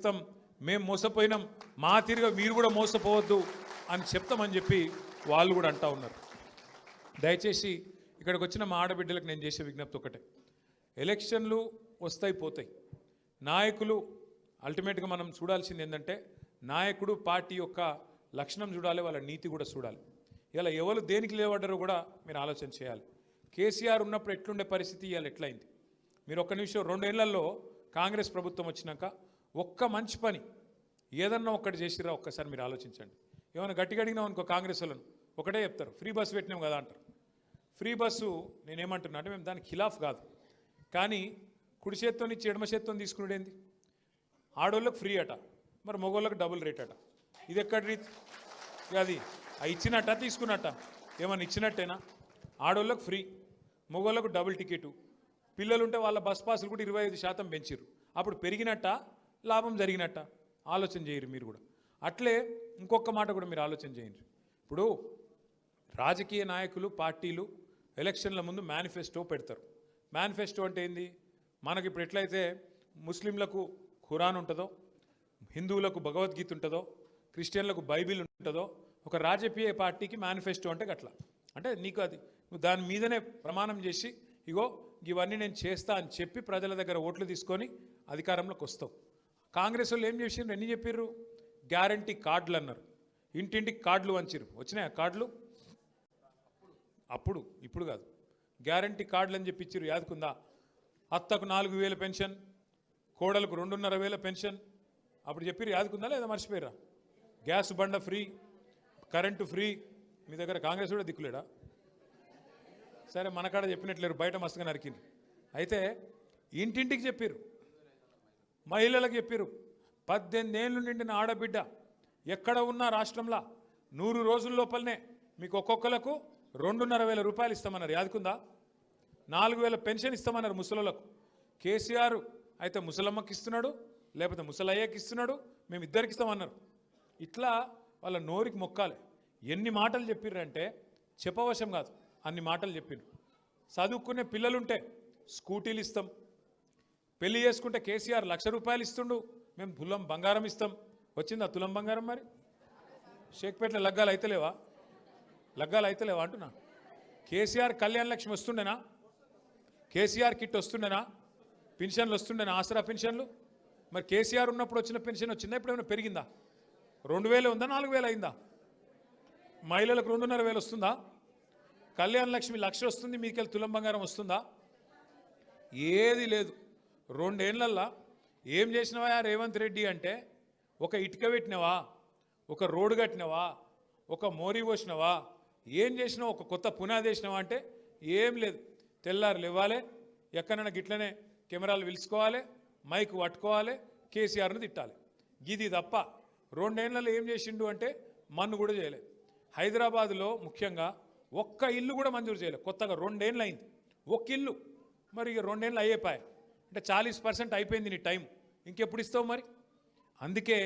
ఇస్తాం, మేము మోసపోయినాం, మా తీరుగా మీరు కూడా మోసపోవద్దు అని చెప్తామని చెప్పి వాళ్ళు కూడా అంటా ఉన్నారు. దయచేసి ఇక్కడికి వచ్చిన మా ఆడబిడ్డలకు నేను చేసే విజ్ఞప్తి ఒకటే, ఎలక్షన్లు వస్తాయి పోతాయి, నాయకులు అల్టిమేట్గా మనం చూడాల్సింది ఏంటంటే నాయకుడు పార్టీ యొక్క లక్షణం చూడాలి, వాళ్ళ నీతి కూడా చూడాలి. ఇలా ఎవరు దేనికి లేవడ్డారో కూడా మీరు ఆలోచన చేయాలి. కేసీఆర్ ఉన్నప్పుడు ఎట్లుండే పరిస్థితి ఇవాళ ఎట్లయింది? మీరు ఒక్క నిమిషం, 2 ఏళ్లలో కాంగ్రెస్ ప్రభుత్వం వచ్చినాక ఒక్క మంచి పని ఏదన్నా ఒక్కటి చేసిరా ఒక్కసారి మీరు ఆలోచించండి. ఏమైనా గట్టిగా అడిగినాం అనుకో కాంగ్రెస్ వాళ్ళను ఒకటే చెప్తారు, ఫ్రీ బస్సు పెట్టినాం కదా అంటారు. ఫ్రీ బస్సు నేనేమంటున్నా అంటే మేము దానికి ఖిలాఫ్ కాదు, కానీ కుడి చేత్తో నుంచి ఎడమ చేత్తో తీసుకునేది ఆడోళ్ళకి ఫ్రీ అట, మరి మగోళ్ళకి డబుల్ రేట్ అట. ఇది ఎక్కడి రీతి? అది ఇచ్చినట్ట తీసుకున్నట్ట? ఏమన్నా ఇచ్చినట్టేనా? ఆడోళ్ళకు ఫ్రీ, మగోళ్ళకు డబుల్ టికెటు, పిల్లలుంటే వాళ్ళ బస్ పాసులు కూడా 25% పెంచారు. అప్పుడు పెరిగినట్ట లాభం జరిగినట్ట? ఆలోచన చేయరు మీరు కూడా. అట్లే ఇంకొక మాట కూడా మీరు ఆలోచన చేయండి. ఇప్పుడు రాజకీయ నాయకులు పార్టీలు ఎలక్షన్ల ముందు మేనిఫెస్టో పెడతారు. మేనిఫెస్టో అంటే ఏంది? మనకి ఇప్పుడు ఎట్లయితే ముస్లింలకు ఖురాన్ ఉంటుందో, హిందువులకు భగవద్గీత ఉంటుందో, క్రిస్టియన్లకు బైబిల్ ఉంటుందో, ఒక రాజకీయ పార్టీకి మేనిఫెస్టో అంటే గట్లా. అంటే నీకు అది నువ్వు దాని మీదనే ప్రమాణం చేసి ఇగో ఇవన్నీ నేను చేస్తా అని చెప్పి ప్రజల దగ్గర ఓట్లు తీసుకొని అధికారంలోకి వస్తావు. కాంగ్రెస్ వాళ్ళు ఏం చేసిండ్రు? ఎన్ని చెప్పారు? గ్యారంటీ కార్డులు అన్నారు, ఇంటింటికి కార్డులు వంచారు. వచ్చినాయా కార్డులు? అప్పుడు, ఇప్పుడు కాదు. గ్యారంటీ కార్డులు అని చెప్పి ఇచ్చారు, యాదుకుందా? అత్తకు 4000 పెన్షన్, కోడలకు 2,500 పెన్షన్. అప్పుడు చెప్పారు, యాదుకుందా లేదా మర్చిపోయారా? గ్యాస్ బండ ఫ్రీ, కరెంటు ఫ్రీ. మీ దగ్గర కాంగ్రెస్ కూడా దిక్కులేడా? సరే మనకాడ చెప్పినట్లేరు, బయట మస్తుగా నరికింది. అయితే ఇంటింటికి చెప్పారు, మహిళలకు చెప్పారు, 18 ఏళ్ళు నిండిన ఆడబిడ్డ ఎక్కడ ఉన్నా రాష్ట్రంలో 100 రోజుల లోపలనే మీకు ఒక్కొక్కలకు 2,500 రూపాయలు ఇస్తామన్నారు. యాదుకుందా? 4,000 పెన్షన్ ఇస్తామన్నారు ముసలోళ్ళకు. కేసీఆర్ అయితే ముసలమ్మకి ఇస్తున్నాడు, లేకపోతే ముసలయ్యకి ఇస్తున్నాడు, మేము ఇద్దరికి ఇస్తామన్నారు. ఇట్లా వాళ్ళ నోరికి మొక్కాలి. ఎన్ని మాటలు చెప్పిర్రంటే చెప్పవశం కాదు, అన్ని మాటలు చెప్పిండ్రు. చదువుకునే పిల్లలుంటే స్కూటీలు ఇస్తాం, పెళ్లి చేసుకుంటే కేసీఆర్ 1,00,000 రూపాయలు ఇస్తుండు, మేము తులం బంగారం ఇస్తాం. వచ్చిందా తులం బంగారం? మరి షేక్పేటలో లగ్గాలు అయితలేవా? లగ్గాలు అయితలేవా అంటున్నా. కేసీఆర్ కళ్యాణ లక్ష్మి వస్తుండేనా? కేసీఆర్ కిట్ వస్తుండేనా? పెన్షన్లు వస్తుండేనా? ఆసరా పెన్షన్లు. మరి కేసీఆర్ ఉన్నప్పుడు వచ్చిన పెన్షన్ వచ్చిందా? ఇప్పుడు ఏమైనా పెరిగిందా? 2,000 ఉందా? 4,000 అయిందా? మహిళలకు 2,500 వస్తుందా? కళ్యాణ లక్ష్మి 1,00,000 వస్తుంది, మీకెళ్ళి తులం బంగారం వస్తుందా? ఏది లేదు. 2 ఏళ్లల్లా ఏం చేసినవా రేవంత్ రెడ్డి అంటే, ఒక ఇటుక పెట్టినవా, ఒక రోడ్డు కట్టినవా, ఒక మోరీ పోసినవా, ఏం చేసినావు? ఒక కొత్త పునాది వేసినవా అంటే ఏం లేదు. తెల్లారు లేవాలి, ఎక్కడైనా గిట్లనే కెమెరాలు పిలుచుకోవాలి, మైక్ పట్టుకోవాలి, కేసీఆర్ను తిట్టాలి. ఇది తప్ప 2 ఏళ్లలో ఏం చేసిండు అంటే మన్ను కూడా చేయలేదు. హైదరాబాద్లో ముఖ్యంగా ఒక్క ఇల్లు కూడా మంజూరు చేయలేదు. కొత్తగా 2 ఏళ్ళు అయింది ఒక్క ఇల్లు. మరి ఇక 2 ఏళ్ళు అయ్యేపాయి అంటే 40% అయిపోయింది నీ టైం, ఇంకెప్పుడు ఇస్తావు మరి? అందుకే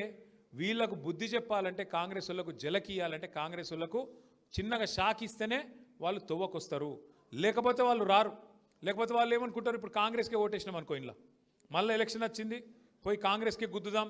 వీళ్ళకు బుద్ధి చెప్పాలంటే, కాంగ్రెస్ వాళ్ళకు జలకియాలంటే, కాంగ్రెస్ వాళ్ళకు చిన్నగా షాక్ ఇస్తేనే వాళ్ళు తవ్వకొస్తారు, లేకపోతే వాళ్ళు రారు. లేకపోతే వాళ్ళు ఏమనుకుంటారు, ఇప్పుడు కాంగ్రెస్కే ఓటేసినాం అనుకో, ఇలా మళ్ళీ ఎలక్షన్ వచ్చింది పోయి కాంగ్రెస్కే గుద్దుదాం,